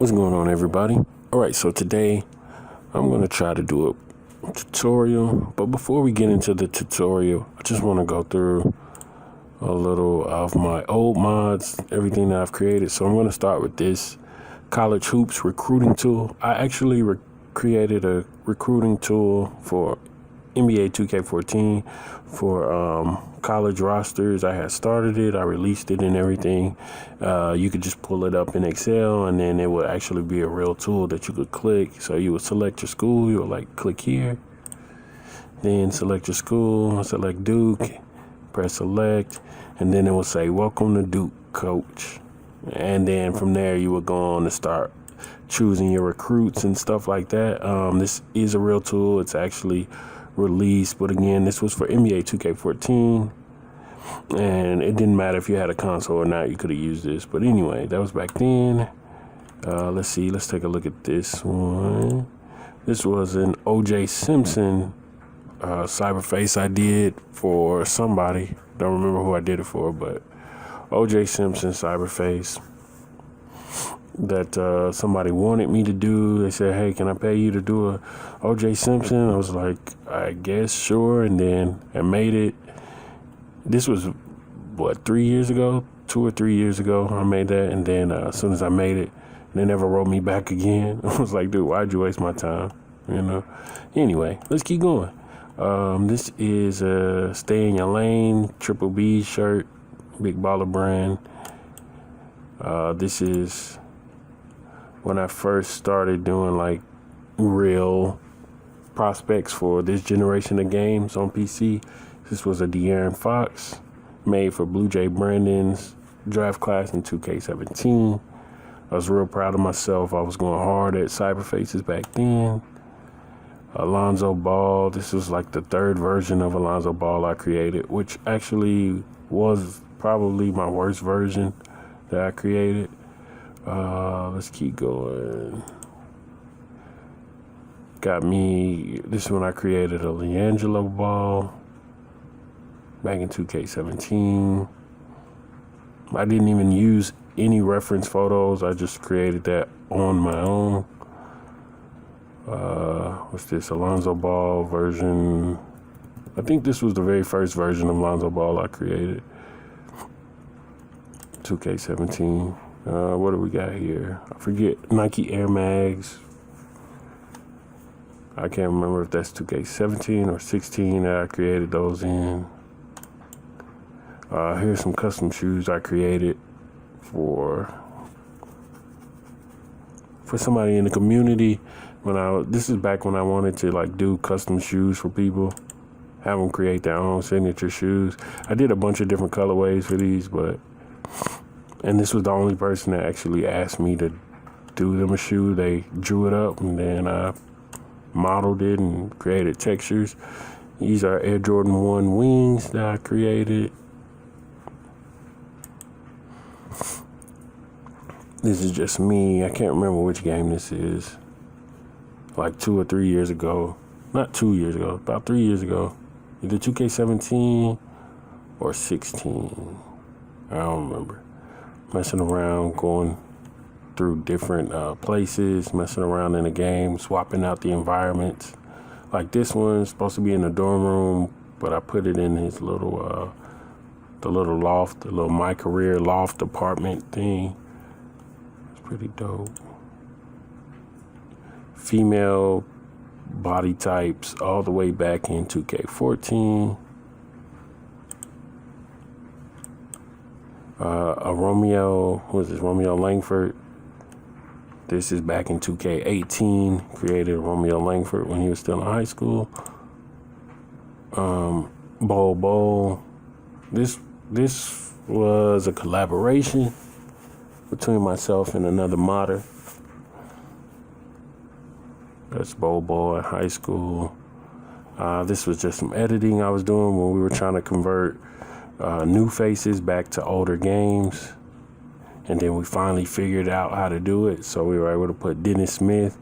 What's going on, everybody? All right, so today I'm going to try to do a tutorial, but before we get into the tutorial, I just want to go through a little of my old mods, everything that I've created. So I'm going to start with this college hoops recruiting tool. I actually created a recruiting tool for NBA 2K14 for college rosters. I had started it, I released it and everything. You could just pull it up in Excel, and then it would actually be a real tool that you could click. So you would select your school, you would like click here, then select your school, select Duke, press select, and then it will say welcome to Duke, coach. And then from there you would go on to start choosing your recruits and stuff like that. This is a real tool. It's actually released, but again, this was for NBA 2K14, and it didn't matter if you had a console or not, you could have used this. But anyway, that was back then. Let's take a look at this one. This was an OJ Simpson Cyberface I did for somebody. Don't remember who I did it for, but OJ Simpson Cyberface that somebody wanted me to do. They said, hey, can I pay you to do a OJ Simpson? I was like, I guess, sure. And then I made it. This was, what, 3 years ago? 2 or 3 years ago, I made that. And then as soon as I made it, they never wrote me back again. I was like, dude, why'd you waste my time? You know? Anyway, let's keep going. This is a Stay in Your Lane Triple B shirt, Big Baller brand. This is when I first started doing like real prospects for this generation of games on PC. This was a De'Aaron Fox made for Blue Jay Brandon's draft class in 2K17. I was real proud of myself. I was going hard at Cyberfaces back then. Alonzo Ball. This was like the third version of Alonzo Ball I created, which actually was probably my worst version that I created. Let's keep going. Got me, this is when I created a LiAngelo Ball back in 2K17. I didn't even use any reference photos. I just created that on my own. What's this? Alonzo Ball version. I think this was the very first version of Alonzo Ball I created. 2K17. What do we got here? I forget. Nike Air Mags. I can't remember if that's 2K17 or 16 that I created those in. Here's some custom shoes I created for somebody in the community. This is back when I wanted to like do custom shoes for people, have them create their own signature shoes. I did a bunch of different colorways for these, and this was the only person that actually asked me to do them a shoe. They drew it up, and then I modeled it and created textures. These are Air Jordan 1 wings that I created. This is just me. I can't remember which game this is. Like 2 or 3 years ago. Not 2 years ago, about 3 years ago. Either 2K17 or 16. I don't remember. Messing around, going through different places, messing around in the game, swapping out the environments. Like this one's supposed to be in the dorm room, but I put it in his little, the little loft, the little My Career loft apartment thing. It's pretty dope. Female body types all the way back in 2K14. A Romeo, who is this? Romeo Langford. This is back in 2K18. Created Romeo Langford when he was still in high school. Bowl. This was a collaboration between myself and another modder. That's Bowl in high school. This was just some editing I was doing when we were trying to convert new faces back to older games. And then we finally figured out how to do it. So we were able to put Dennis Smith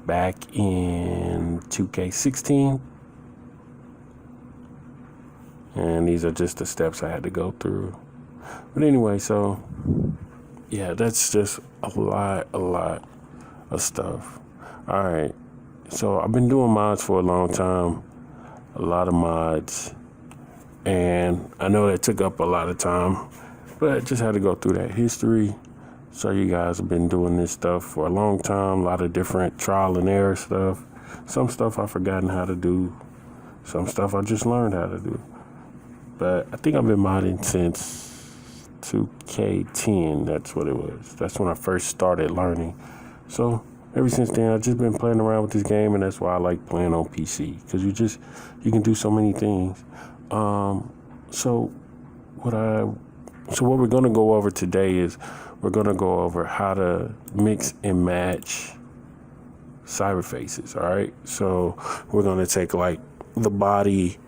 back in 2K16. And these are just the steps I had to go through. But anyway, so yeah, that's just a lot of stuff. All right, so I've been doing mods for a long time, a lot of mods, and I know that took up a lot of time, but I just had to go through that history. So you guys have been doing this stuff for a long time, a lot of different trial and error stuff. Some stuff I've forgotten how to do, some stuff I just learned how to do. But I think I've been modding since 2K10, that's what it was. That's when I first started learning. So ever since then, I've just been playing around with this game, and that's why I like playing on PC, because you can do so many things. So what we're gonna go over today is we're gonna go over how to mix and match cyberfaces. All right, so we're gonna take like the body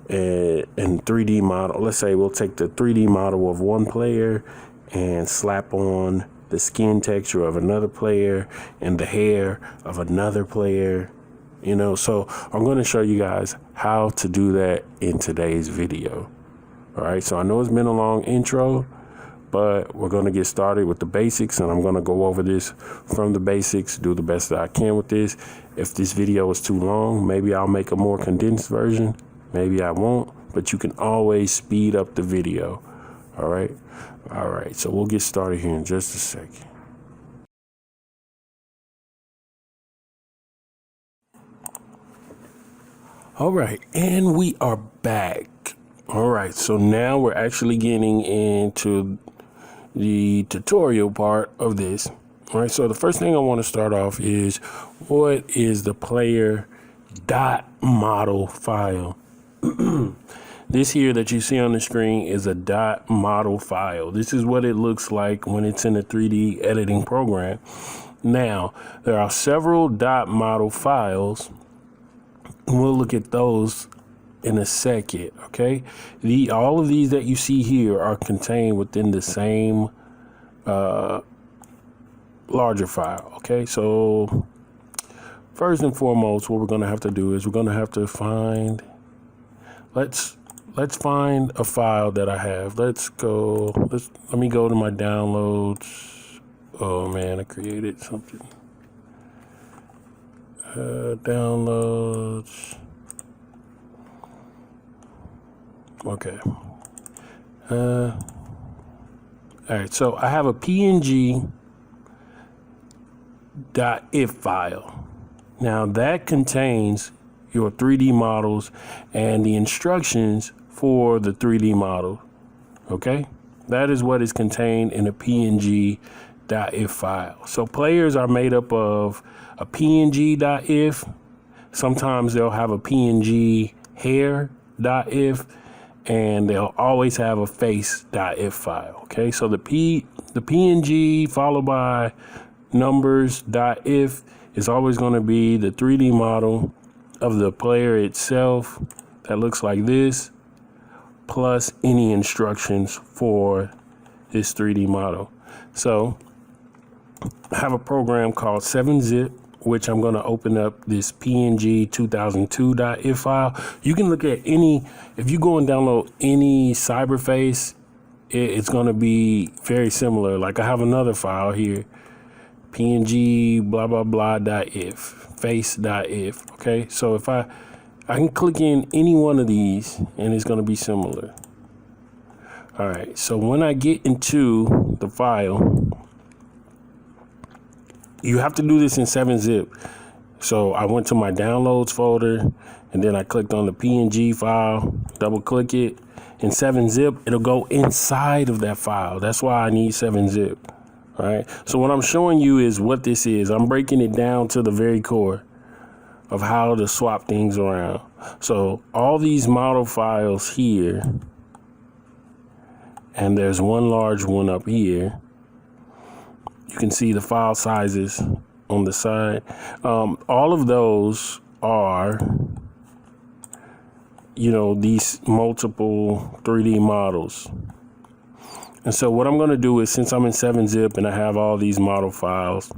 and 3D model. Let's say we'll take the 3D model of one player and slap on the skin texture of another player and the hair of another player, you know. So I'm going to show you guys how to do that in today's video. All right, so I know it's been a long intro, but we're going to get started with the basics, and I'm going to go over this from the basics, do the best that I can with this. If this video is too long, maybe I'll make a more condensed version. Maybe I won't, but you can always speed up the video. All right. All right. So we'll get started here in just a second. All right. And we are back. All right. So now we're actually getting into the tutorial part of this. All right. So the first thing I want to start off is, what is the player .model file? This here that you see on the screen is a .model file. This is what it looks like when it's in a 3D editing program. Now, there are several .model files, and we'll look at those in a second, okay? All of these that you see here are contained within the same larger file, okay? So first and foremost, what we're gonna have to do is we're gonna have to find, let's find a file that I have. Let me go to my downloads. Oh man, I created something. Downloads. Okay. All right, so I have a PNG.if file. Now that contains your 3D models and the instructions for the 3D model. Okay, that is what is contained in a PNG.if file. So players are made up of a PNG.if. Sometimes they'll have a PNG hair.if, and they'll always have a face.if file. Okay, so the PNG followed by numbers.if is always going to be the 3D model of the player itself that looks like this, plus any instructions for this 3D model. So I have a program called 7-Zip, which I'm going to open up this PNG 2002.if file. You can look at any, if you go and download any Cyberface, it's going to be very similar. Like I have another file here, PNG blah blah blah.if, face.if. Okay, so if I can click in any one of these and it's going to be similar. All right, so when I get into the file, you have to do this in 7-Zip. So I went to my downloads folder, and then I clicked on the PNG file, double click it. In 7-Zip, it'll go inside of that file. That's why I need 7-Zip. All right, so what I'm showing you is what this is. I'm breaking it down to the very core of how to swap things around. So all these model files here, and there's one large one up here. You can see the file sizes on the side. All of those are, you know, these multiple 3D models. And so what I'm going to do is, since I'm in 7-Zip and I have all these model files,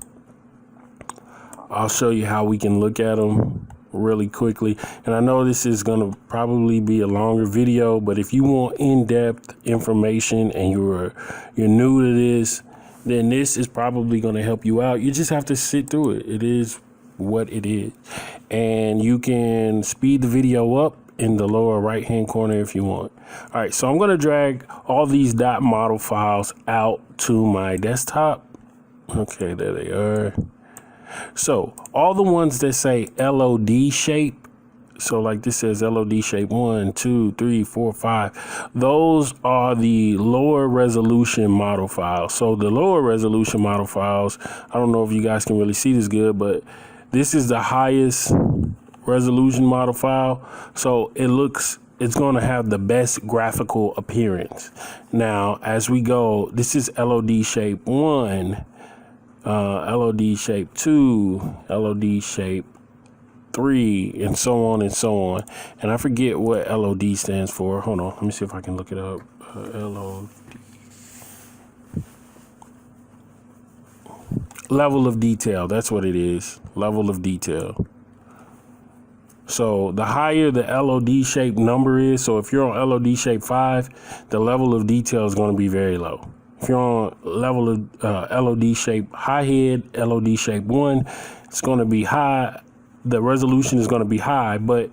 I'll show you how we can look at them really quickly. And I know this is going to probably be a longer video, but if you want in-depth information and you're new to this then this is probably going to help you out. You just have to sit through it. It is what it is. And you can speed the video up in the lower right hand corner if you want. All right, so I'm going to drag all these .model files out to my desktop. Okay, there they are. So all the ones that say LOD shape, so like this says LOD shape 1, 2, 3, 4, 5. Those are the lower resolution model files. So the lower resolution model files, I don't know if you guys can really see this good, but this is the highest resolution model file. So it's going to have the best graphical appearance. Now, as we go, this is LOD shape 1, LOD shape 2, LOD shape 3, and so on and so on. And I forget what LOD stands for. Hold on, let me see if I can look it up. LOD. Level of detail, that's what it is. Level of detail. So the higher the LOD shape number is, so if you're on LOD shape 5, the level of detail is going to be very low. If you're on level of LOD shape high head, LOD shape 1, it's going to be high. The resolution is going to be high, but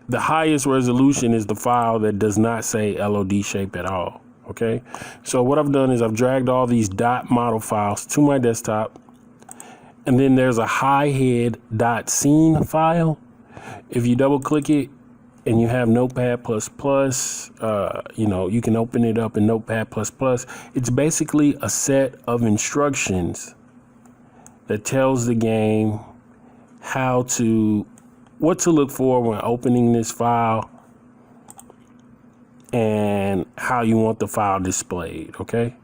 the highest resolution is the file that does not say LOD shape at all. Okay, so what I've done is I've dragged all these .model files to my desktop, and then there's a high head .scene file. If you double click it and you have Notepad++, you can open it up in Notepad++. It's basically a set of instructions that tells the game what to look for when opening this file and how you want the file displayed, okay?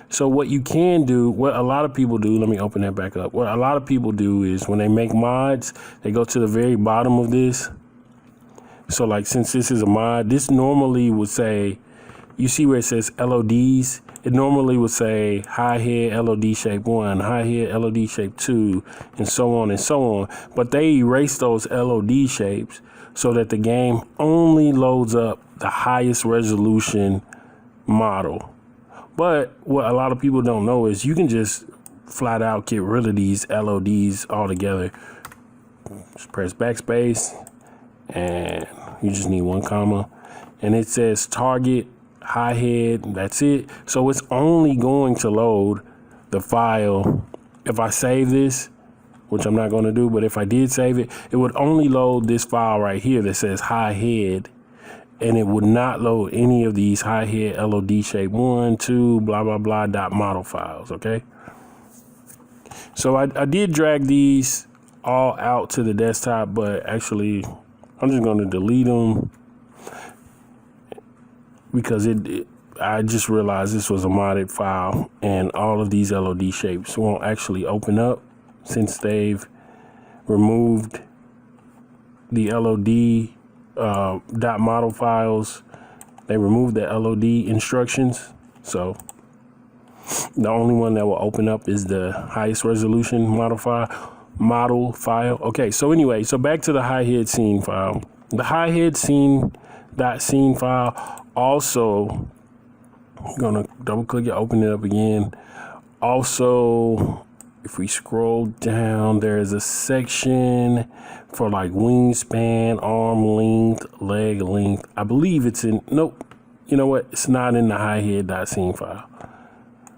So what you can do, what a lot of people do, let me open that back up. What a lot of people do is when they make mods, they go to the very bottom of this. So like, since this is a mod, this normally would say, you see where it says LODs? It normally would say high head LOD shape 1, high head LOD shape 2, and so on and so on. But they erase those LOD shapes so that the game only loads up the highest resolution model. But what a lot of people don't know is you can just flat out get rid of these LODs altogether. Just press backspace and you just need 1 comma. And it says target high head, that's it. So it's only going to load the file. If I save this, which I'm not going to do, but if I did save it, it would only load this file right here that says high head, and it would not load any of these high head LOD shape 1, 2, blah, blah, blah, .model files, okay? So I did drag these all out to the desktop, but actually I'm just going to delete them because I just realized this was a modded file and all of these LOD shapes won't actually open up since they've removed the LOD .model files. They removed the LOD instructions. So the only one that will open up is the highest resolution model file. Okay, so anyway, so back to the high head scene file. The high head scene file also, I'm gonna double click it, open it up again. Also, if we scroll down, there is a section for like wingspan, arm length, leg length. I believe it's in, nope, you know what? It's not in the highhead.scene file.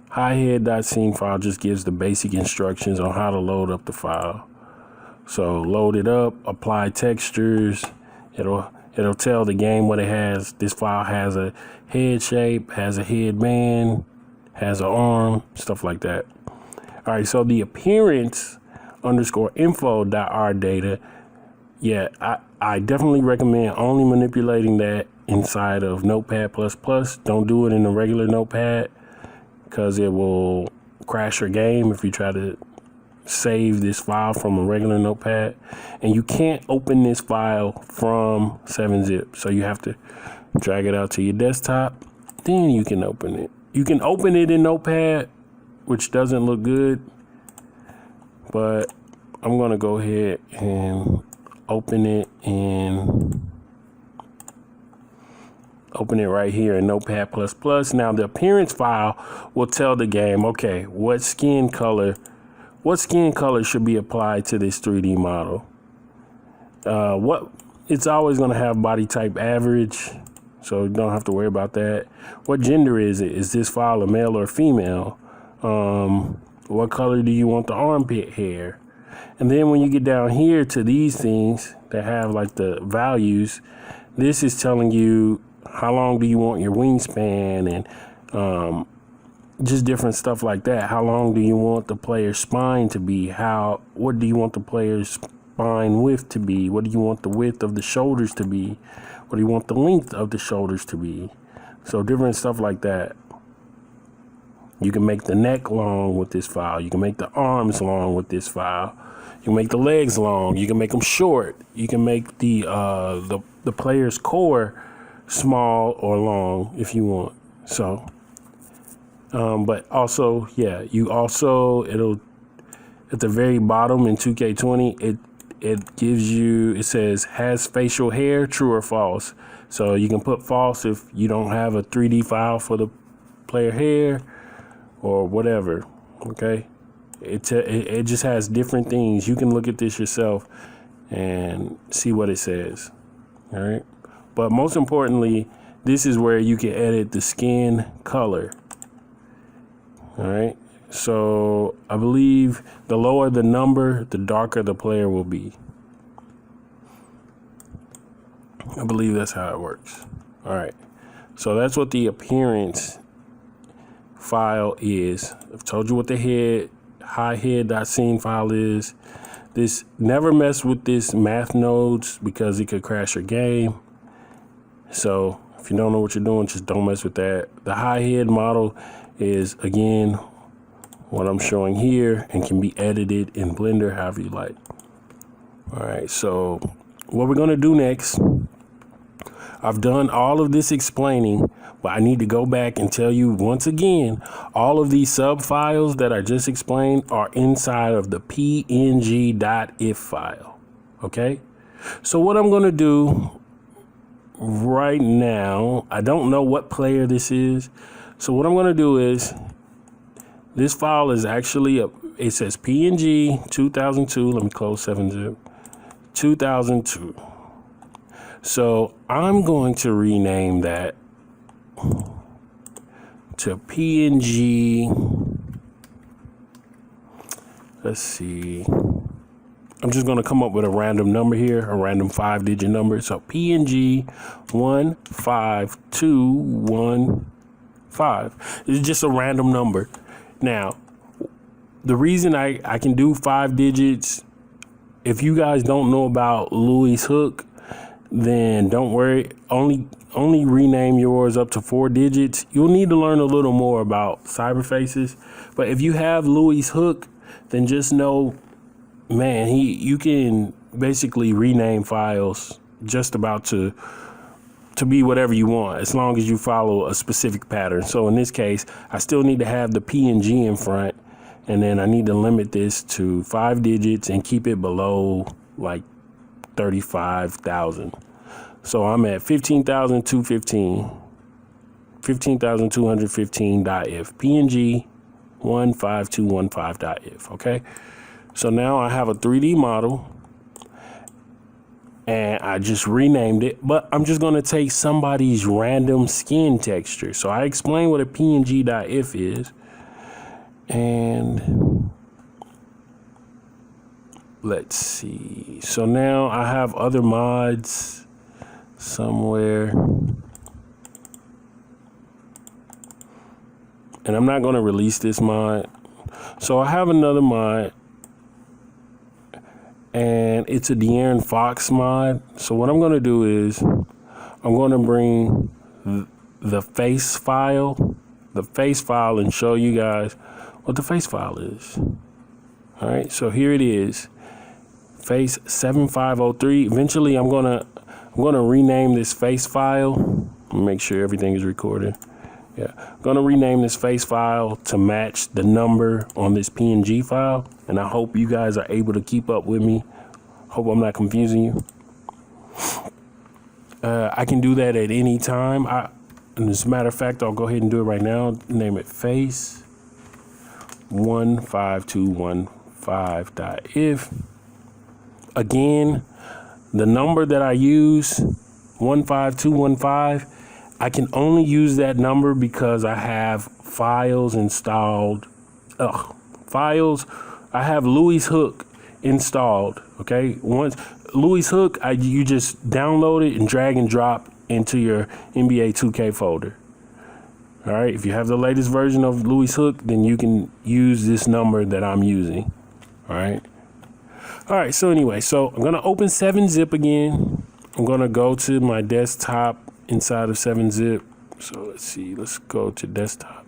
Highhead.scene file just gives the basic instructions on how to load up the file. So load it up, apply textures. It'll tell the game what it has. This file has a head shape, has a headband, has an arm, stuff like that. All right, so the appearance _info.r data, yeah, I definitely recommend only manipulating that inside of Notepad++. Don't do it in a regular Notepad because it will crash your game if you try to save this file from a regular Notepad. And you can't open this file from 7-zip, so you have to drag it out to your desktop, then you can open it. You can open it in Notepad, which doesn't look good, but I'm gonna go ahead and open it in open it right here in Notepad++. Now the appearance file will tell the game, okay, what skin color should be applied to this 3D model. It's always going to have body type average, so you don't have to worry about that. What gender is it? Is this file a male or female? What color do you want the armpit hair? And then when you get down here to these things that have like the values, this is telling you how long do you want your wingspan and just different stuff like that. How long do you want the player's spine to be? What do you want the player's spine width to be? What do you want the width of the shoulders to be? What do you want the length of the shoulders to be? So different stuff like that. You can make the neck long with this file. You can make the arms long with this file. You can make the legs long. You can make them short. You can make the player's core small or long if you want. So, but also, yeah, it'll at the very bottom in 2K20, it gives you, it says has facial hair, true or false. So you can put false if you don't have a 3D file for the player hair or whatever. Okay. It just has different things. You can look at this yourself and see what it says. All right. But most importantly, this is where you can edit the skin color. All right. So I believe the lower the number, the darker the player will be. I believe that's how it works. All right. So that's what the appearance file is. I've told you what the highhead.scene file is. This, never mess with this math nodes because it could crash your game. So if you don't know what you're doing, just don't mess with that. The high head model is, again, what I'm showing here and can be edited in Blender however you like. All right, so what we're going to do next, I've done all of this explaining, but I need to go back and tell you once again, all of these sub files that I just explained are inside of the png.if file. Okay, so what I'm going to do right now, I don't know what player this is. So what I'm going to do is, this file is actually it says PNG 2002. Let me close 7-zip. 2002. So I'm going to rename that to PNG. Let's see. I'm just going to come up with a random number here, a random 5-digit number. So PNG 15215. It's just a random number. Now, the reason I can do 5 digits, if you guys don't know about Lewis Hook, then don't worry. Only rename yours up to 4 digits. You'll need to learn a little more about cyberfaces. But if you have Lewis Hook, then just know, man, you can basically rename files just about to be whatever you want, as long as you follow a specific pattern. So in this case, I still need to have the PNG in front, and then I need to limit this to 5 digits and keep it below like 35,000. So I'm at 15,215, 15,215.if, PNG 15215.if. Okay. So now I have a 3D model, and I just renamed it, but I'm just going to take somebody's random skin texture. So I explained what a png.if is, and let's see. So now I have other mods somewhere, and I'm not going to release this mod. So I have another mod, and it's a De'Aaron Fox mod. So what I'm going to do is I'm going to bring the face file and show you guys what the face file is. All right, so here it is, face 7503. Eventually I'm going to rename this face file. Make sure everything is recorded. Yeah, I'm going to rename this face file to match the number on this PNG file. And I hope you guys are able to keep up with me. Hope I'm not confusing you. I can do that at any time. And as a matter of fact, I'll go ahead and do it right now. Name it face 15215.if. Again, the number that I use, 15215, I can only use that number because I have files installed. I have Louis Hook installed. Okay, once Louis Hook, you just download it and drag and drop into your NBA 2K folder. All right, if you have the latest version of Louis Hook, then you can use this number that I'm using. All right. So anyway, so I'm gonna open 7-Zip again. I'm gonna go to my desktop inside of 7-Zip. So let's see, let's go to desktop.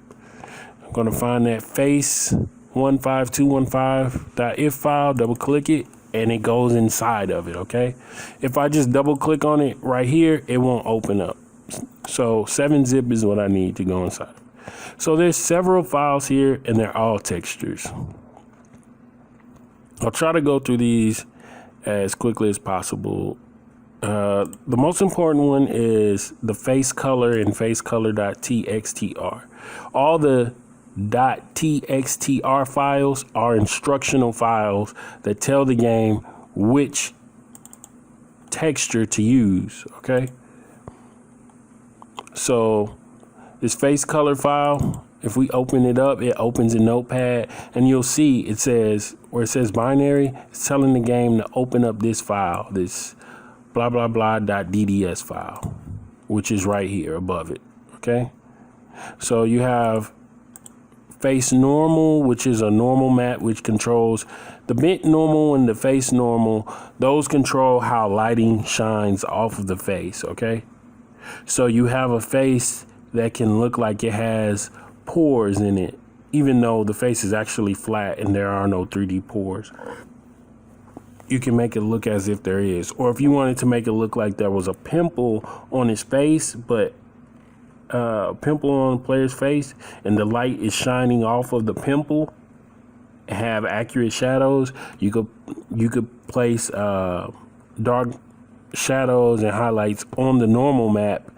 I'm gonna find that face 15215.if file, double click it, and it goes inside of it, okay? If I just double click on it right here, it won't open up. So 7-Zip is what I need to go inside. So there's several files here, and they're all textures. I'll try to go through these as quickly as possible. The most important one is the face color and face color.txtr. All the .txtr files are instructional files that tell the game which texture to use, okay? So this face color file, if we open it up, it opens a notepad, and you'll see it says, where it says binary, it's telling the game to open up this file, this blah blah blah .dds file, which is right here above it, okay? So you have face normal, which is a normal map, which controls the bent normal and the face normal. Those control how lighting shines off of the face, okay? So you have a face that can look like it has pores in it, even though the face is actually flat and there are no 3D pores. You can make it look as if there is. Or if you wanted to make it look like there was a pimple on his face, but pimple on the player's face, and the light is shining off of the pimple, have accurate shadows, you could place dark shadows and highlights on the normal map,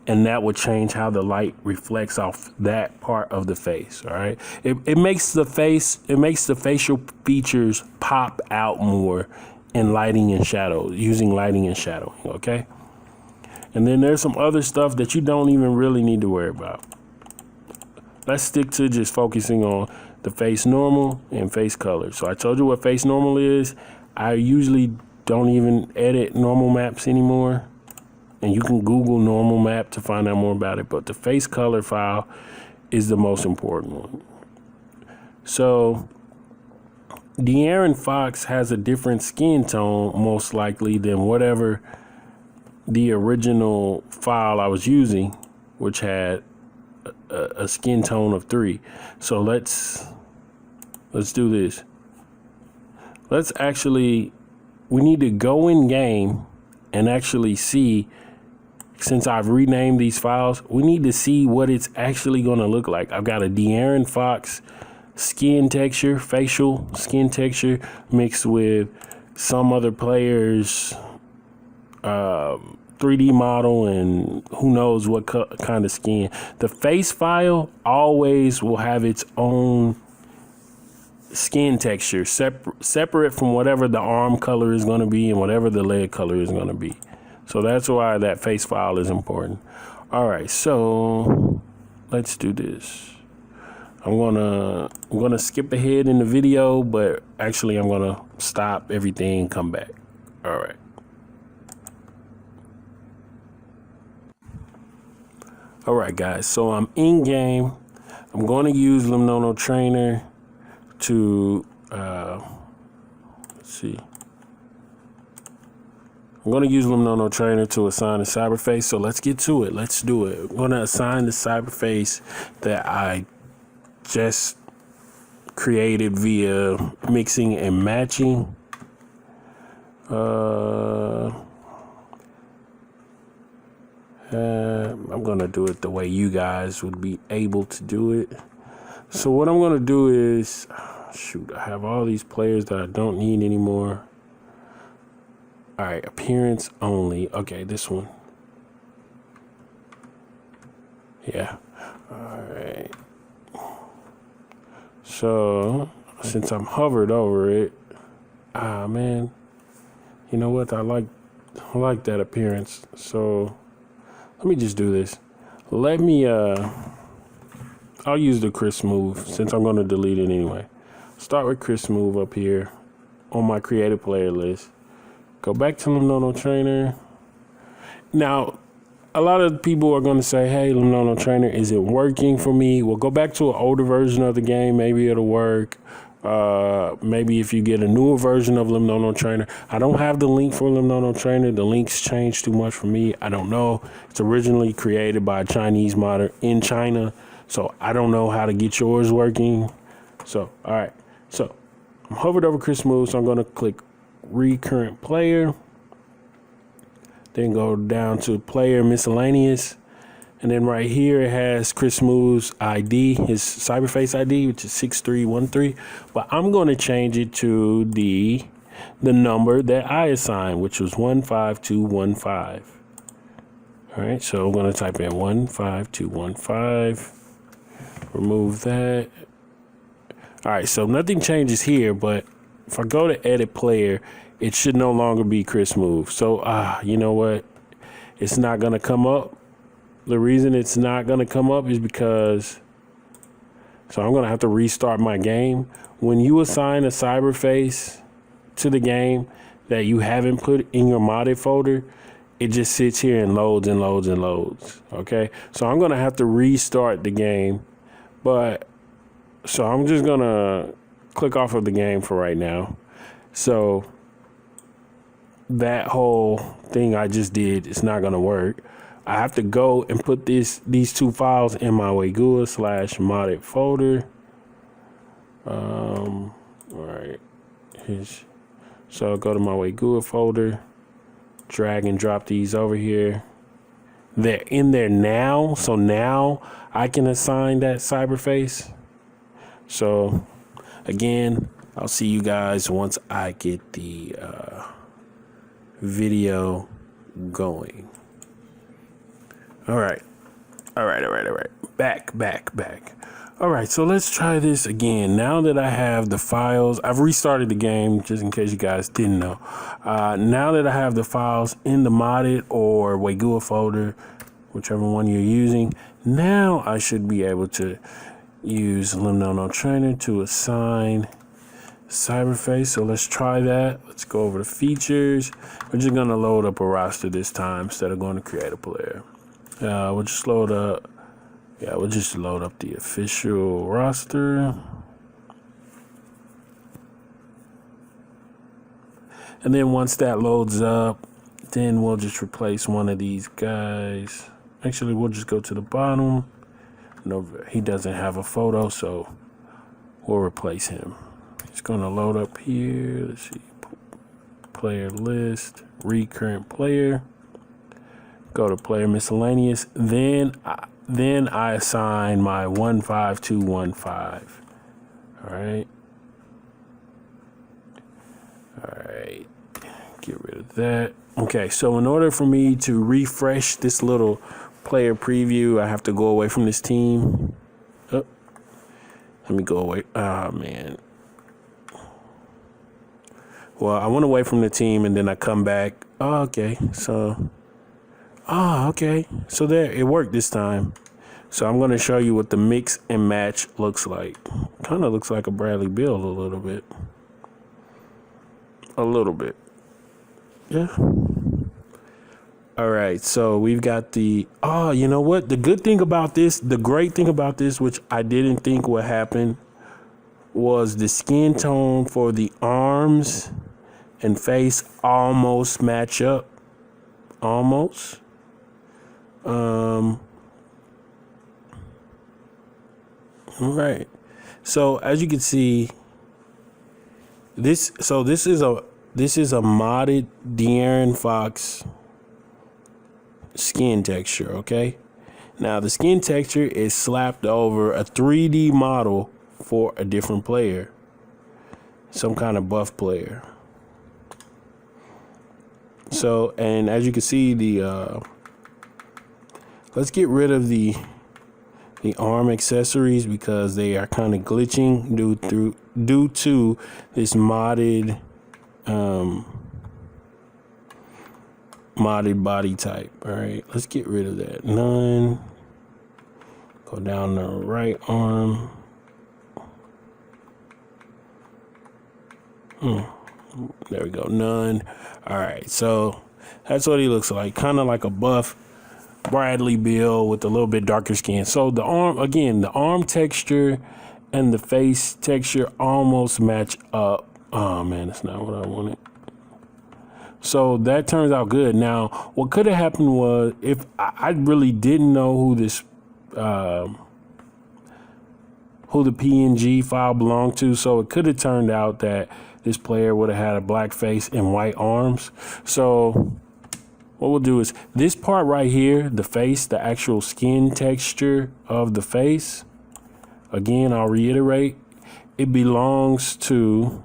and that would change how the light reflects off that part of the face. All right, it makes the facial features pop out more in lighting and shadow, using lighting and shadowing. Okay. And then there's some other stuff that you don't even really need to worry about. Let's stick to just focusing on the face normal and face color. So I told you what face normal is. I usually don't even edit normal maps anymore. And you can Google normal map to find out more about it. But the face color file is the most important one. So De'Aaron Fox has a different skin tone, most likely, than whatever the original file I was using, which had a skin tone of 3. So let's do this. We need to go in game and actually see, since I've renamed these files, we need to see what it's actually going to look like. I've got a De'Aaron Fox skin texture, facial skin texture, mixed with some other player's 3D model and who knows what kind of skin. The face file always will have its own skin texture, separate from whatever the arm color is going to be and whatever the leg color is going to be. So that's why that face file is important. All right, so let's do this. I'm gonna skip ahead in the video, but actually I'm gonna stop everything and come back. All right. All right, guys, so I'm in game. I'm going to use Limnono Trainer to, let's see. I'm going to use Limnono Trainer to assign a Cyberface, so let's get to it. Let's do it. I'm going to assign the Cyberface that I just created via mixing and matching. I'm going to do it the way you guys would be able to do it. So what I'm going to do is, shoot, I have all these players that I don't need anymore. All right, appearance only. Okay, this one. Yeah. All right. So since I'm hovered over it, man, you know what? I like that appearance. So let me just do this. Let me I'll use the Chris move since I'm going to delete it anyway. Start with Chris move up here on my creative player list. Go back to Limnono Trainer. Now, a lot of people are going to say, hey, Limnono Trainer, is it working for me? Well, go back to an older version of the game. Maybe it'll work. Maybe if you get a newer version of Limnono Trainer. I don't have the link for Limnono Trainer. The links changed too much for me. I don't know. It's originally created by a Chinese modder in China. So I don't know how to get yours working. So, all right. So I'm hovered over Chris Move. So I'm going to click Recurrent Player. Then go down to Player Miscellaneous. And then right here it has Chris Moo's ID, his Cyberface ID, which is 6313. But I'm going to change it to the number that I assigned, which was 15215. All right, so I'm going to type in 15215. Remove that. All right, so nothing changes here, but if I go to Edit Player, it should no longer be Chris Move. So, you know what? It's not going to come up. The reason it's not going to come up is because, so I'm going to have to restart my game. When you assign a Cyberface to the game that you haven't put in your modded folder, it just sits here and loads and loads and loads. Okay, so I'm going to have to restart the game. But, so I'm just going to click off of the game for right now. So that whole thing I just did is not going to work. I have to go and put these two files in my JusBGood /modded folder. All right. So I'll go to my JusBGood folder, drag and drop these over here. They're in there now. So now I can assign that Cyberface. So again, I'll see you guys once I get the video going. All right. Back. All right, so let's try this again. Now that I have the files, I've restarted the game just in case you guys didn't know. Now that I have the files in the modded or JusBGood folder, whichever one you're using, now I should be able to use Limnono Trainer to assign Cyberface. So let's try that. Let's go over to features. We're just going to load up a roster this time instead of going to create a player. We'll just load up. Yeah, we'll just load up the official roster. And then once that loads up, then we'll just replace one of these guys. Actually, we'll just go to the bottom. No, he doesn't have a photo, so we'll replace him. It's going to load up here. Let's see. Player list, recurrent player. Go to player miscellaneous. Then I assign my 15215. All right. Get rid of that. Okay, so in order for me to refresh this little player preview, I have to go away from this team. Oh, let me go away. Oh, man. Well, I went away from the team and then I come back. Oh, okay. So, okay. So there, it worked this time. So I'm going to show you what the mix and match looks like. Kind of looks like a Bradley Beal a little bit. Yeah. All right. So we've got the, you know what? The great thing about this, which I didn't think would happen, was the skin tone for the arms and face almost match up. Almost. All right. So as you can see, this is a modded De'Aaron Fox skin texture, okay? Now the skin texture is slapped over a 3D model for a different player. Some kind of buff player. So, and as you can see, let's get rid of the the arm accessories because they are kind of glitching due to this modded body type. All right, let's get rid of that. None. Go down the right arm. There we go. None. All right, so that's what he looks like. Kind of like a buff Bradley Beal with a little bit darker skin. So the arm, again, the arm texture and the face texture almost match up. Oh man, that's not what I wanted. So that turns out good. Now, what could have happened was if I really didn't know who this, who the PNG file belonged to. So it could have turned out that this player would have had a black face and white arms. So what we'll do is this part right here, the face, the actual skin texture of the face. Again, I'll reiterate, it belongs to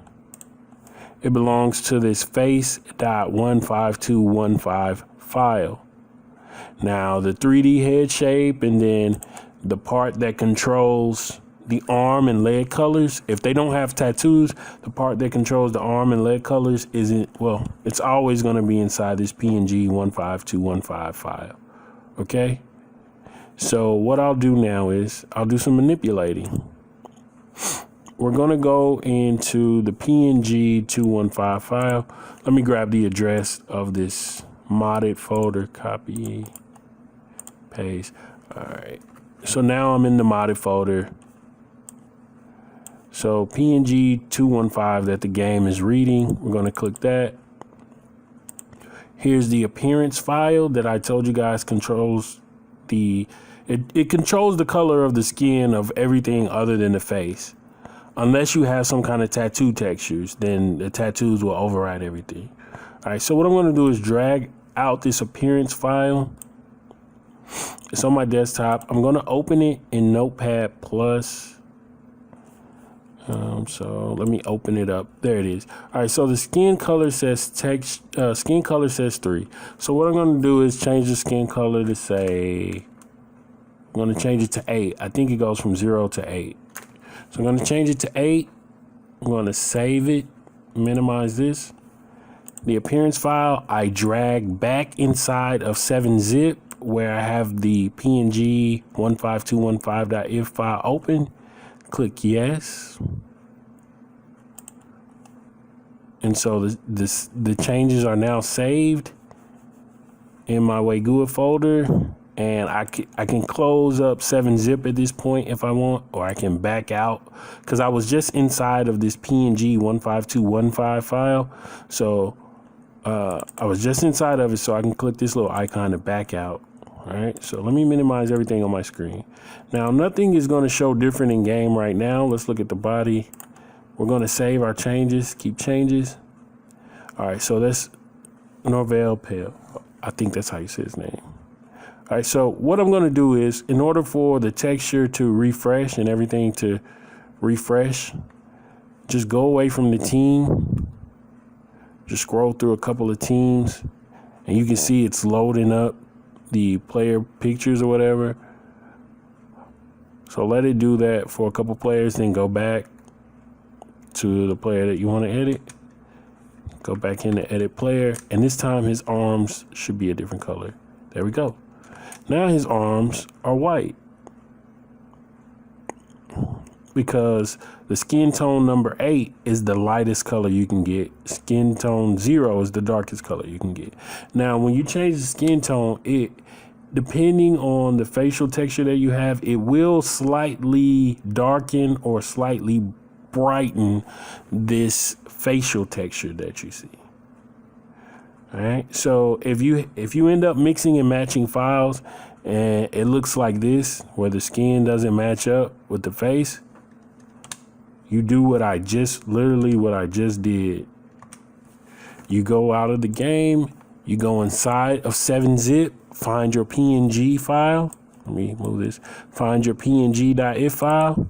this face.15215 file. Now the 3D head shape and then the part that controls the arm and leg colors, if they don't have tattoos, the part that controls the arm and leg colors it's always going to be inside this PNG 15215 file. Okay? So what I'll do now is I'll do some manipulating. We're going to go into the PNG 215 file. Let me grab the address of this modded folder, copy, paste. All right. So now I'm in the modded folder. So PNG 215 that the game is reading, we're going to click that. Here's the appearance file that I told you guys controls it controls the color of the skin of everything other than the face. Unless you have some kind of tattoo textures, then the tattoos will override everything. All right, so what I'm going to do is drag out this appearance file. It's on my desktop. I'm going to open it in Notepad+. So let me open it up. There it is. All right, so the skin color says skin color says 3. So what I'm going to do is change the skin color to say, I'm going to change it to 8. I think it goes from 0 to 8. So I'm going to change it to 8. I'm going to save it, minimize this. The appearance file, I drag back inside of 7-zip where I have the PNG 15215.if file open. Click yes. And so the changes are now saved in my JusBGood folder. And I can close up 7-zip at this point if I want, or I can back out because I was just inside of this PNG 15215 file. So I was just inside of it, so I can click this little icon to back out. All right, so let me minimize everything on my screen. Now, nothing is going to show different in game right now. Let's look at the body. We're going to save our changes, keep changes. All right, so that's Norvell Pale. I think that's how you say his name. All right, so what I'm going to do is, in order for the texture to refresh and everything to refresh, just go away from the team. Just scroll through a couple of teams, and you can see it's loading up the player pictures or whatever. So let it do that for a couple players, then go back to the player that you want to edit. Go back in the edit player, and this time his arms should be a different color. There we go. Now his arms are white because the skin tone number 8 is the lightest color you can get. Skin tone 0 is the darkest color you can get. Now, when you change the skin tone, depending on the facial texture that you have, it will slightly darken or slightly brighten this facial texture that you see. All right, so if you end up mixing and matching files and it looks like this, where the skin doesn't match up with the face, you do what I just did. You go out of the game, you go inside of 7-zip, find your PNG file. Let me move this. Find your PNG.if file,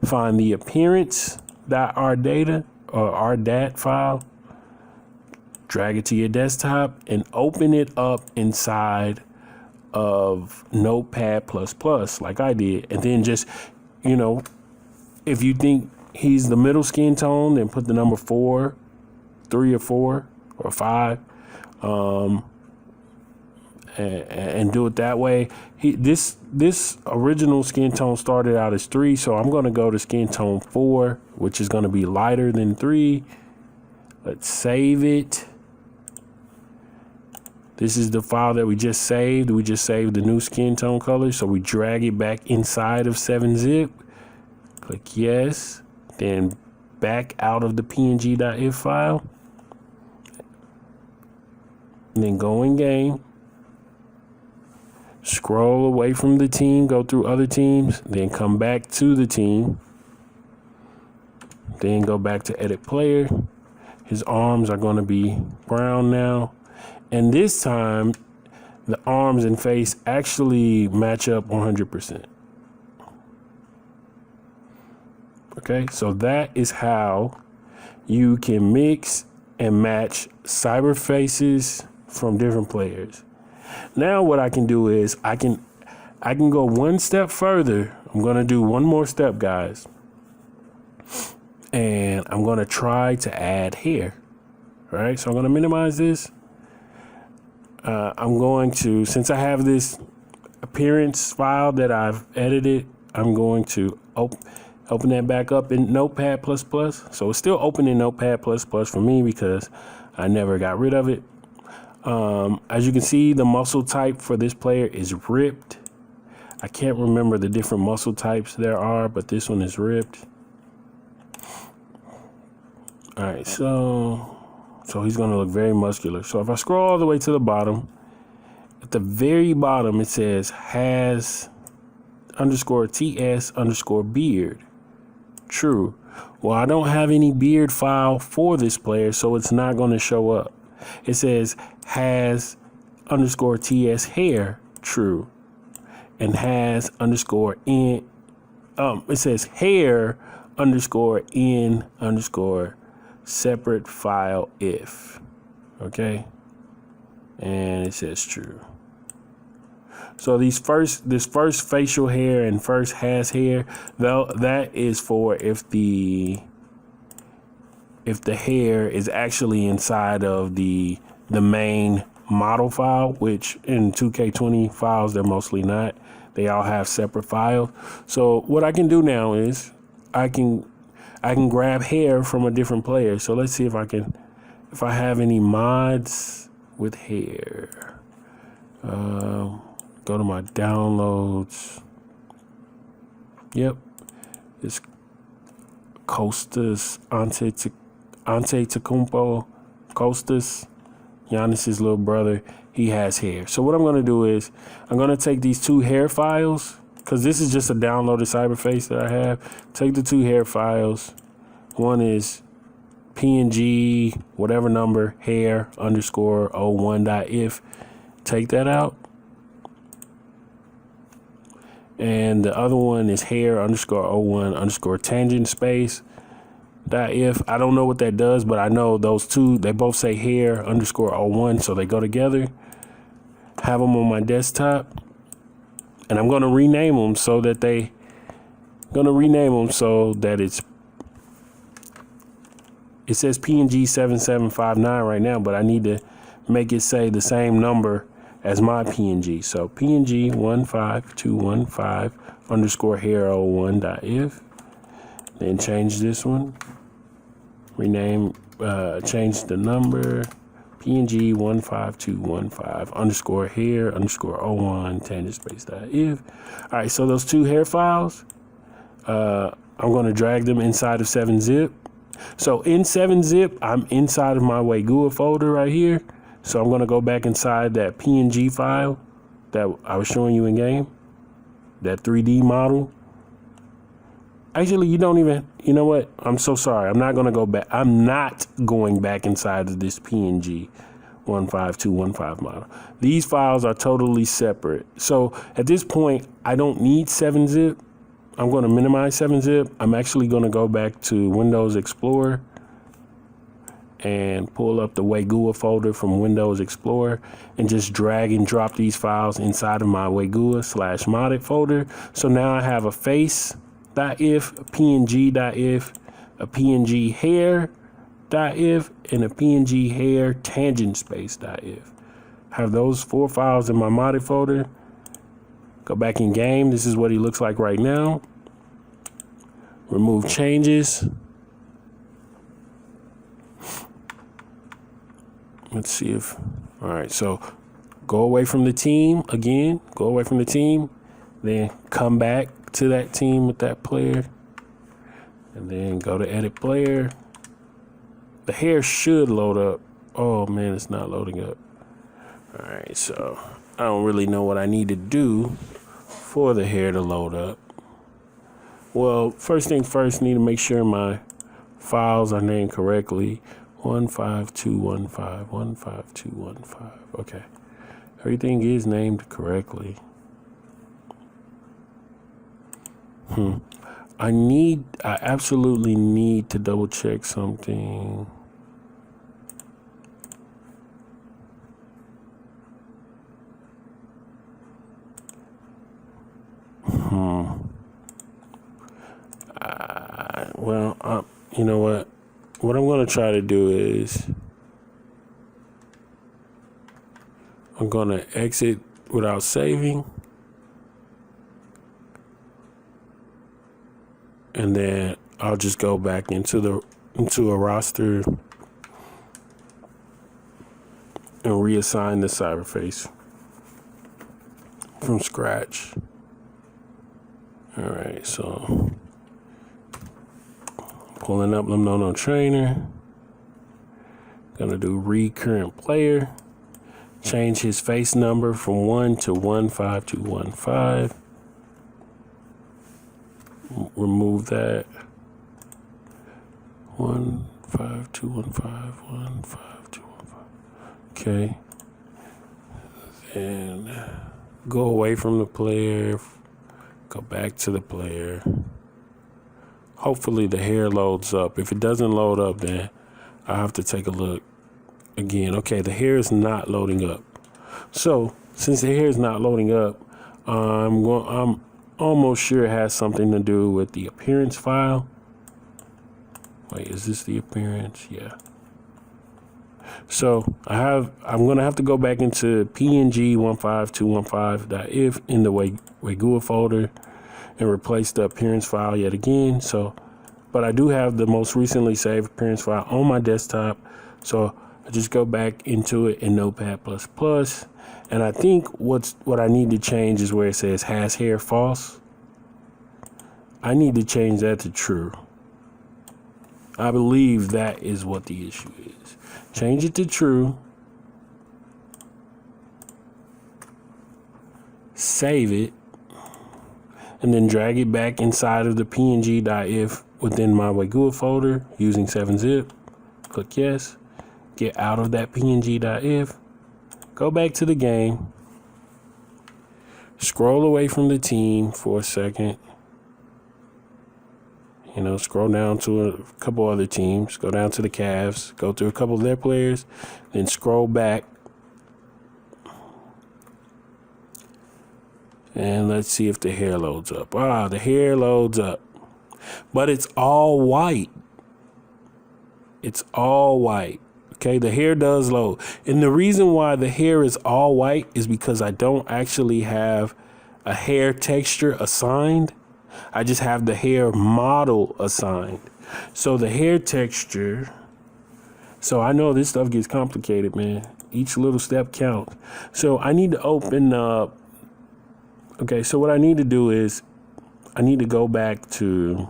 find the appearance.rdata or RDAT file, drag it to your desktop and open it up inside of Notepad++ like I did. And then just, if you think he's the middle skin tone, then put the number 4, 3 or 4 or 5, and do it that way. This original skin tone started out as 3, so I'm going to go to skin tone 4, which is going to be lighter than 3. Let's save it. This is the file that we just saved. We just saved the new skin tone color, so we drag it back inside of 7-zip. Click yes, then back out of the png.if file, and then go in game. Scroll away from the team, go through other teams, then come back to the team. Then go back to edit player. His arms are going to be brown now. And this time, the arms and face actually match up 100%. Okay, so that is how you can mix and match cyber faces from different players. Now what I can do is I can go one step further. I'm going to do one more step, guys. And I'm going to try to add hair. All right, so I'm going to minimize this. I'm going to, since I have this appearance file that I've edited, I'm going to open that back up in Notepad++. So it's still open in Notepad++ for me because I never got rid of it. As you can see, the muscle type for this player is ripped. I can't remember the different muscle types there are, but this one is ripped. All right, so he's going to look very muscular. So if I scroll all the way to the bottom, at the very bottom, it says has _TS_beard. True. Well, I don't have any beard file for this player, so it's not going to show up. It says has _TS hair. True. And has _N. It says hair _N_ separate file if. Okay. And it says true. So this first facial hair and first has hair, though, that is for if the hair is actually inside of the main model file, which in 2K20 files they're mostly not. They all have separate files. So what I can do now is I can grab hair from a different player. So let's see if I have any mods with hair. Go to my downloads. Yep. It's Costas Antetokounmpo. Costas, Giannis's little brother. He has hair. So what I'm going to do is I'm going to take these 2 hair files, because this is just a downloaded Cyberface that I have. Take the 2 hair files. One is PNG, whatever number, hair _01.if. Take that out. And the other one is hair _01_ tangent space .if. I don't know what that does, but I know those two, they both say hair _01, so they go together. Have them on my desktop. And I'm going to rename them so that it says PNG 7759 right now, but I need to make it say the same number as my PNG. So PNG 15215 _hair 01.if. Then change this one. Rename, change the number. PNG 15215 _hair _01 tangent space .if. All right, so those 2 hair files, I'm going to drag them inside of 7-zip. So in 7-zip, I'm inside of my JusBGood folder right here. So I'm going to go back inside that PNG file that I was showing you in game, that 3D model. Actually, you know what? I'm so sorry. I'm not going to go back. I'm not going back inside of this PNG 15215 model. These files are totally separate. So at this point, I don't need 7-zip. I'm going to minimize 7-zip. I'm actually going to go back to Windows Explorer and pull up the Waygua folder from Windows Explorer and just drag and drop these files inside of my Waygua/modded folder. So now I have a face.if, a png.if, a png hair.if, and a png hair tangent space.if. Have those 4 files in my modded folder. Go back in game. This is what he looks like right now. Remove changes. Let's see if, all right, so go away from the team again, go away from the team, then come back to that team with that player, and then go to edit player. The hair should load up. Oh man, it's not loading up. All right, so I don't really know what I need to do for the hair to load up. Well, first thing first, need to make sure my files are named correctly. 15215, 15215. Okay. Everything is named correctly. I absolutely need to double check something. You know what? What I'm going to try to do is I'm going to exit without saving. And then I'll just go back into a roster and reassign the Cyberface from scratch. All right, so pulling up no trainer. Gonna do read current player. Change his face number from 1 to 15215. Remove that. 15215, 15215. Okay. And go away from the player. Go back to the player. Hopefully the hair loads up. If it doesn't load up, then I have to take a look again. Okay, the hair is not loading up. So since the hair is not loading up, I'm almost sure it has something to do with the appearance file. Wait, is this the appearance? Yeah. So I'm gonna have to go back into png15215.if in the Waygua folder and replace the appearance file yet again. So, but I do have the most recently saved appearance file on my desktop. So I just go back into it in Notepad++. And I think what I need to change is where it says has hair false. I need to change that to true. I believe that is what the issue is. Change it to true. Save it. And then drag it back inside of the png.if within my Waygua folder using 7-zip. Click yes. Get out of that png.if. Go back to the game. Scroll away from the team for a second. You know, scroll down to a couple other teams. Go down to the Cavs. Go through a couple of their players. Then scroll back. And let's see if the hair loads up. Ah, the hair loads up. But it's all white. It's all white. Okay, the hair does load. And the reason why the hair is all white is because I don't actually have a hair texture assigned. I just have the hair model assigned. So the hair texture. So I know this stuff gets complicated, man. Each little step counts. So I need to open up. Okay, so what I need to do is I need to go back to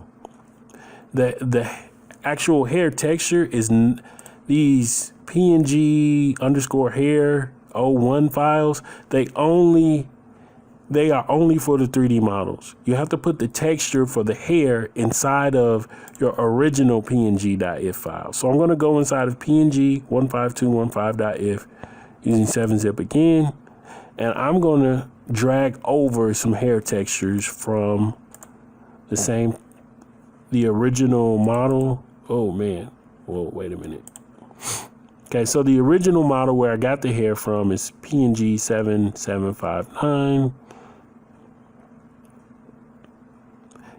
the actual hair texture is these PNG_hair 01 files. They are only for the 3D models. You have to put the texture for the hair inside of your original png.if file. So I'm going to go inside of png15215.if using 7-zip again, and I'm going to drag over some hair textures from the original model. Oh man, whoa, wait a minute. Okay, so the original model where I got the hair from is PNG 7759.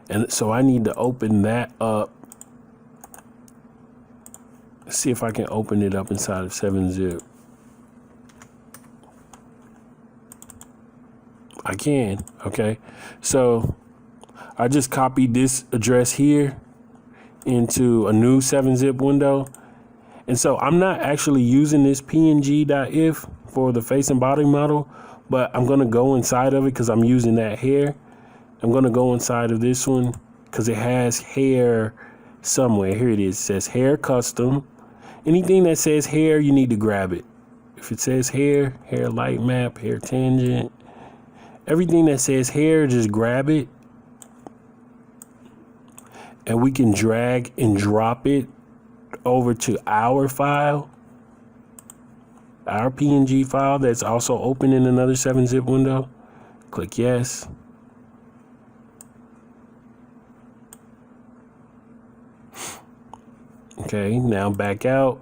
And so I need to open that up. See if I can open it up inside of 7-zip. I can, okay. So I just copied this address here into a new 7-zip window. And so I'm not actually using this png.if for the face and body model, but I'm gonna go inside of it because I'm using that hair. I'm gonna go inside of this one because it has hair somewhere. Here it is. It says hair custom. Anything that says hair, you need to grab it. If it says hair, hair light map, hair tangent, everything that says hair, just grab it. And we can drag and drop it over to our file, our PNG file that's also open in another 7-zip window. Click yes. Okay, now back out.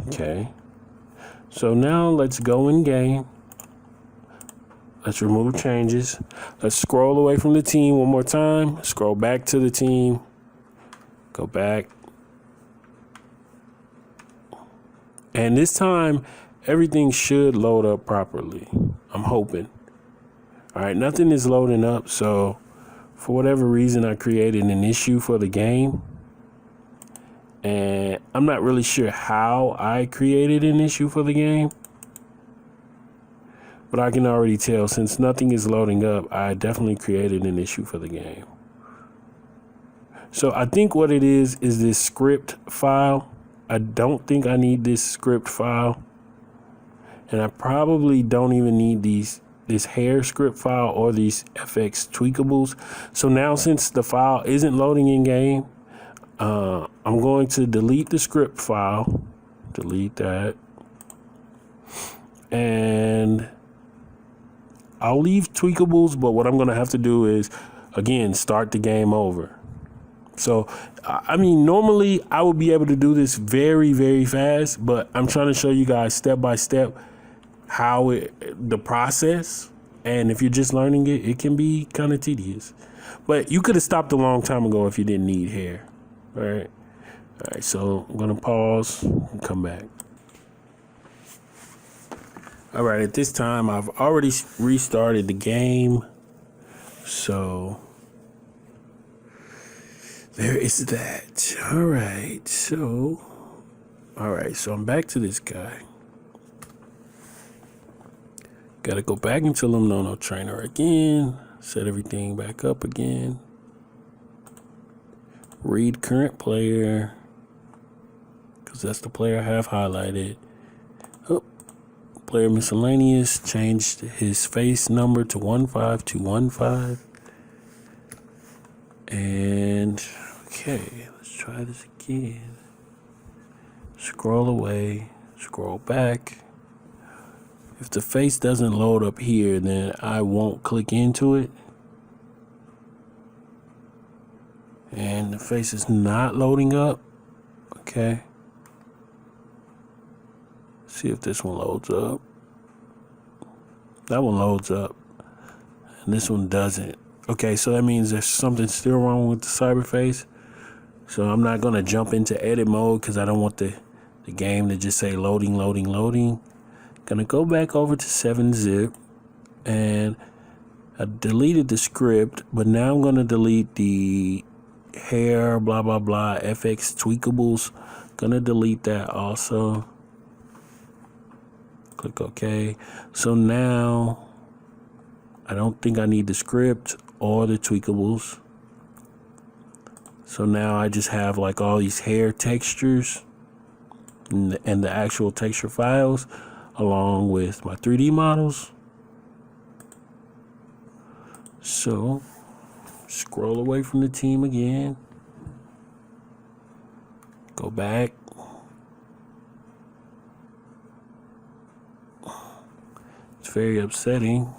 Okay, so now let's go in game. Let's remove changes. Let's scroll away from the team one more time. Scroll back to the team. Go back. And this time, everything should load up properly. I'm hoping. All right, nothing is loading up. So for whatever reason, I created an issue for the game. And I'm not really sure how I created an issue for the game. But I can already tell since nothing is loading up, I definitely created an issue for the game. So I think what it is this script file. I don't think I need this script file. And I probably don't even need this hair script file or these FX tweakables. So now since the file isn't loading in game, I'm going to delete the script file. Delete that. And I'll leave tweakables, but what I'm going to have to do is, again, start the game over. So, I mean, normally I would be able to do this very, very fast, but I'm trying to show you guys step by step how the process. And if you're just learning it, it can be kind of tedious. But you could have stopped a long time ago if you didn't need hair. All right. All right. So I'm going to pause and come back. All right. At this time, I've already restarted the game. So there is that. All right. So I'm back to this guy. Got to go back into No Trainer again. Set everything back up again. Read current player, because that's the player I have highlighted. Oh, player miscellaneous, changed his face number to 15215. And okay, let's try this again. Scroll away, scroll back. If the face doesn't load up here, then I won't click into it. And the face is not loading up. Okay. See if this one loads up. That one loads up. And this one doesn't. Okay, so that means there's something still wrong with the Cyberface. So I'm not going to jump into edit mode because I don't want the game to just say loading. Gonna go back over to 7-zip. And I deleted the script. But now I'm going to delete the hair, blah, blah, blah, FX tweakables. Gonna delete that also. Click OK. So now I don't think I need the script or the tweakables. So now I just have like all these hair textures and the actual texture files along with my 3D models. So scroll away from the team again. Go back. It's very upsetting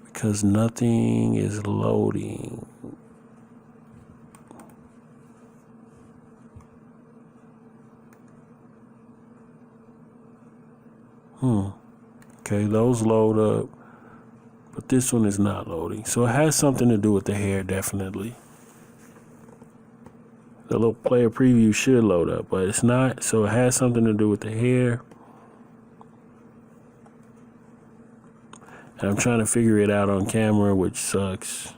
because nothing is loading. Okay, those load up, but this one is not loading. So it has something to do with the hair, definitely. The little player preview should load up, but it's not. So it has something to do with the hair. And I'm trying to figure it out on camera, which sucks.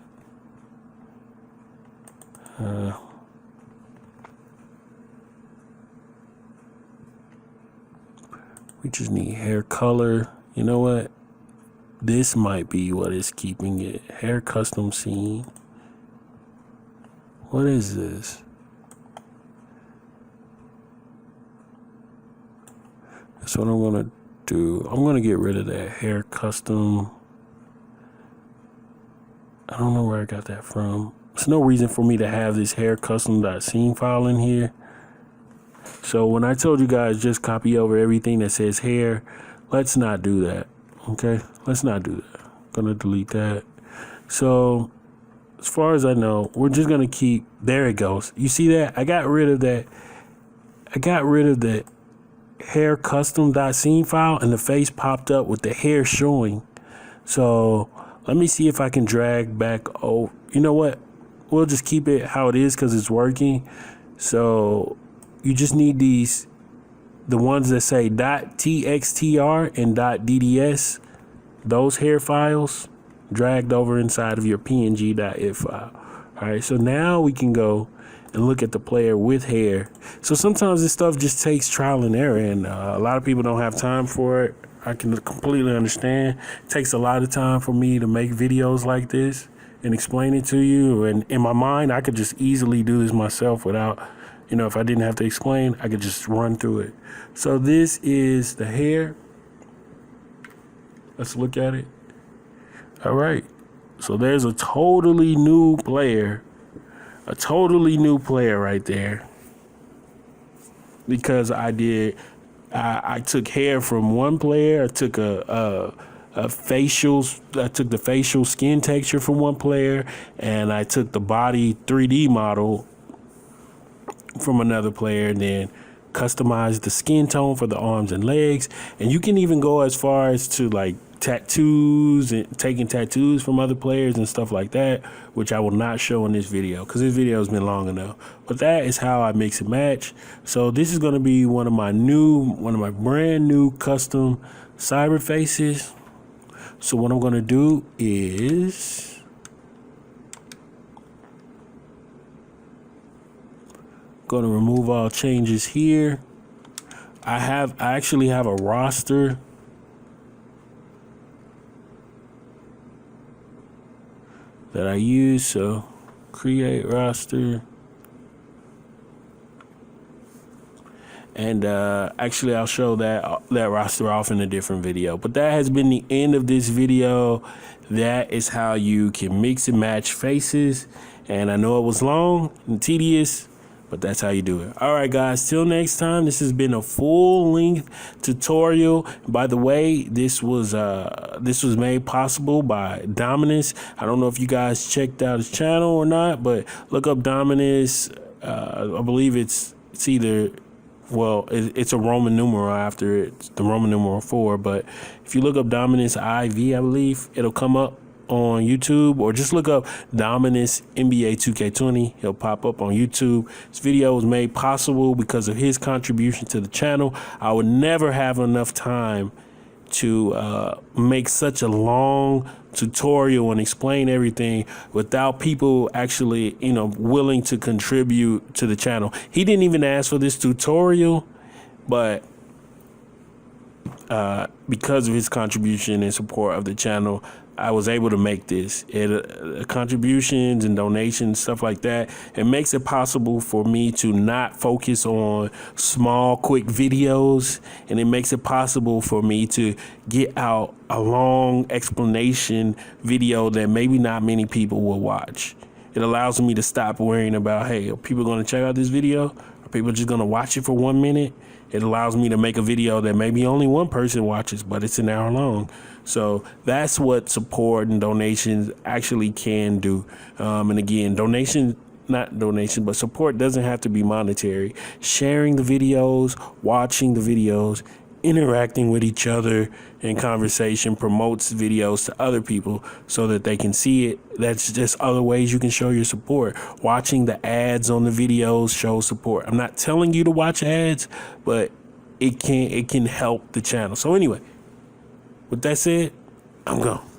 We just need hair color. You know what? This might be what is keeping it. Hair custom scene. What is this? That's what I'm gonna do. I'm gonna get rid of that hair custom. I don't know where I got that from. There's no reason for me to have this hair custom.scene file in here. So when I told you guys just copy over everything that says hair, let's not do that. Okay, let's not do that. I'm gonna delete that. So as far as I know, we're just gonna keep, there it goes. You see that? I got rid of that. I got rid of the hair custom.scene file and the face popped up with the hair showing. So let me see if I can drag back. Oh, you know what? We'll just keep it how it is because it's working. So you just need these, the ones that say .txtr and .dds, those hair files dragged over inside of your png.if file. All right, so now we can go and look at the player with hair. So sometimes this stuff just takes trial and error, and a lot of people don't have time for it. I can completely understand. It takes a lot of time for me to make videos like this and explain it to you. And in my mind, I could just easily do this myself without, you know, if I didn't have to explain, I could just run through it. So this is the hair. Let's look at it. All right. So there's a totally new player. A totally new player right there. Because I took hair from one player. I took I took the facial skin texture from one player, and I took the body 3D model from another player, and then customized the skin tone for the arms and legs. And you can even go as far as to like tattoos and taking tattoos from other players and stuff like that, which I will not show in this video because this video has been long enough. But that is how I mix and match. So this is going to be one of my brand new custom cyber faces. So what I'm going to do is going to remove all changes here. I actually have a roster that I use. So create roster. And actually, I'll show that roster off in a different video. But that has been the end of this video. That is how you can mix and match faces. And I know it was long and tedious, but that's how you do it. All right, guys, till next time. This has been a full-length tutorial. By the way, this was made possible by Dominus. I don't know if you guys checked out his channel or not, but look up Dominus. I believe it's either, well, it's a Roman numeral after it, the Roman numeral 4. But if you look up DominusIV, I believe it'll come up on YouTube, or just look up Dominus NBA 2K20. He'll pop up on YouTube. This video was made possible because of his contribution to the channel. I would never have enough time to make such a long tutorial and explain everything without people actually, you know, willing to contribute to the channel. He didn't even ask for this tutorial, but because of his contribution and support of the channel, I was able to make this. Contributions and donations, stuff like that, it makes it possible for me to not focus on small, quick videos, and it makes it possible for me to get out a long explanation video that maybe not many people will watch. It allows me to stop worrying about, hey, are people going to check out this video? Are people just going to watch it for 1 minute? It allows me to make a video that maybe only one person watches, but it's an hour long. So that's what support and donations actually can do. And again, but support doesn't have to be monetary. Sharing the videos, watching the videos interacting with each other in conversation promotes videos to other people so that they can see it. That's just other ways you can show your support. Watching the ads on the videos shows support. I'm not telling you to watch ads, but it can help the channel. So anyway, with that said, I'm gone.